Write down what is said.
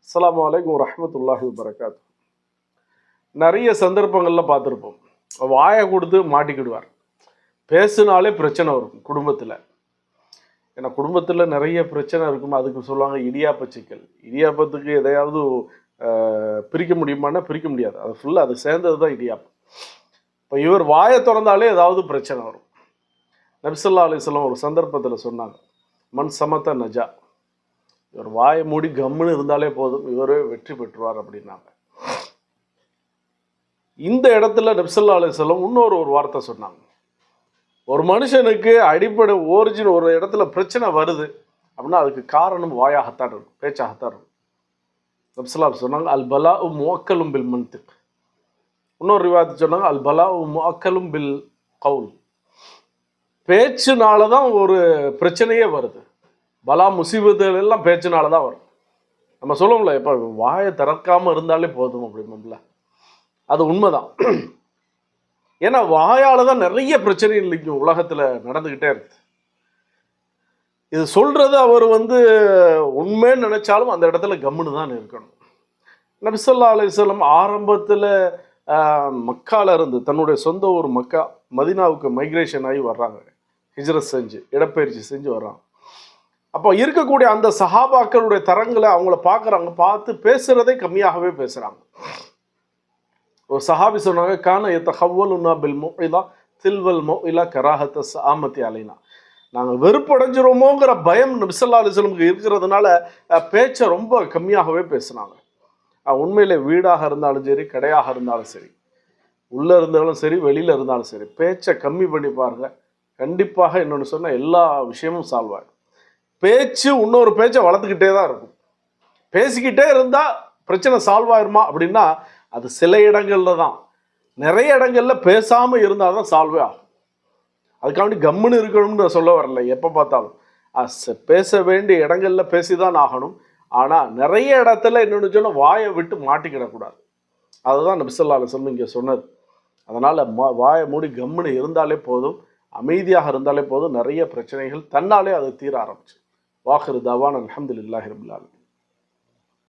அஸ்ஸலாமு அலைக்கும் வரஹ்மத்துல்லாஹி வபரகாத்துஹு. நிறைய சந்தர்ப்பங்கள்ல பார்த்துருப்போம். வாயை கொடுத்து மாட்டிக்கிடுவார். பேசுனாலே பிரச்சனை வரும் குடும்பத்தில். ஏன்னா குடும்பத்தில் நிறைய பிரச்சனை இருக்கும். அதுக்கு சொல்லுவாங்க இடியாப்ப சிக்கல். இடியாப்பத்துக்கு எதையாவது பிரிக்க முடியுமான்னா பிரிக்க முடியாது. அது ஃபுல்லாக அது சேர்ந்தது தான் இடியாப்பம். இப்போ இவர் வாயை திறந்தாலே ஏதாவது பிரச்சனை வரும். நபி ஸல்லல்லாஹு அலைஹி வஸல்லம் ஒரு சந்தர்ப்பத்தில் சொன்னாங்க, மன் சமத்த நஜா. இவர் வாயை மூடி கம்முன்னு இருந்தாலே போதும், இவரே வெற்றி பெற்றுவார் அப்படின்னாங்க. இந்த இடத்துல நபி ஸல்லல்லாஹு அலைஹி வஸல்லம் இன்னொரு வார்த்தை சொன்னாங்க. ஒரு மனுஷனுக்கு அடிப்படை ஓரிஜின் ஒரு இடத்துல பிரச்சனை வருது அப்படின்னா அதுக்கு காரணம் வாயாகத்தான் இருக்கும், பேச்சாகத்தான் இருக்கும். நபி ஸல்லல்லாஹு அலைஹி வஸல்லம் சொன்னாங்க, அல் பலா முஅக்கலும் பில் மன்திக். இன்னொரு ரிவாயத் சொன்னாங்க, அல் பலா முஅக்கலும் பில் கவுல். பேச்சுனால தான் ஒரு பிரச்சனையே வருது. பலா முசீபத்துகள் எல்லாம் பேச்சுனால தான் வரும். நம்ம சொல்லுவோம்ல, இப்போ வாயை திறக்காமல் இருந்தாலே போதும் அப்படின்னோம்ல, அது உண்மைதான். ஏன்னா வாயால் தான் நிறைய பிரச்சனைகள் இன்னைக்கு உலகத்தில் நடந்துக்கிட்டே இருக்குது. இது சொல்கிறது அவர் உண்மைன்னு நினைச்சாலும் அந்த இடத்துல கம்முன்னு தான் இருக்கணும். நபி ஸல்லல்லாஹு அலைஹி வஸல்லம் ஆரம்பத்தில் மக்கால இருந்து தன்னுடைய சொந்த ஊர் மக்கா மதீனாவுக்கு மைக்ரேஷன் ஆகி வர்றாங்க. ஹிஜ்ரத் செஞ்சு இடப்பெயர்ச்சி செஞ்சு வர்றாங்க. அப்போ இருக்கக்கூடிய அந்த சஹாபாக்களுடைய தரங்களை அவங்கள பார்க்குறாங்க. பார்த்து பேசுகிறதே கம்மியாகவே பேசுகிறாங்க. ஒரு சஹாபி சொன்னாங்க, கான யதஹவ்வலுனா பில் முஇதா தில்வல் முஇலா கராஹத ஸஆமதி அலைனா. நாங்கள் வெறுப்படைஞ்சிரோமோங்கிற பயம் நபி ஸல்லல்லாஹு அலைஹி வஸல்லம் இருக்கிறதுனால பேச்சை ரொம்ப கம்மியாகவே பேசுனாங்க. உண்மையிலே வீடாக இருந்தாலும் சரி, கடையாக இருந்தாலும் சரி, உள்ளே இருந்தாலும் சரி, வெளியில் இருந்தாலும் சரி, பேச்சை கம்மி பண்ணி பாருங்க. கண்டிப்பாக இன்னொன்று சொன்னால் எல்லா விஷயமும் சால்வ் ஆகும். பேச்சு இன்னொரு பேச்சை வளர்த்துக்கிட்டே தான் இருக்கும். பேசிக்கிட்டே இருந்தால் பிரச்சனை சால்வ் ஆயிருமா அப்படின்னா அது சில இடங்கள்ல தான். நிறைய இடங்கள்ல பேசாமல் இருந்தால் தான் சால்வே ஆகும். அதுக்காண்டி கம்முன்னு இருக்கணும்னு நான் சொல்ல வரல. எப்போ பார்த்தாலும் பேச வேண்டிய இடங்கள்ல பேசிதான் ஆகணும். ஆனால் நிறைய இடத்துல இன்னொன்று சொன்னால் வாயை விட்டு மாட்டிக்கிடக்கூடாது. அதுதான் நபி ஸல்லல்லாஹு அலைஹி வஸல்லம் இங்கே சொன்னது. அதனால் வாயை மூடி கம்முன்னு இருந்தாலே போதும், அமைதியாக இருந்தாலே போதும், நிறைய பிரச்சனைகள் தன்னாலே அது தீர ஆரம்பிச்சு. வாஹிரு தாவான் அல்ஹம்துலில்லாஹி ரப்பில் ஆலமீன்.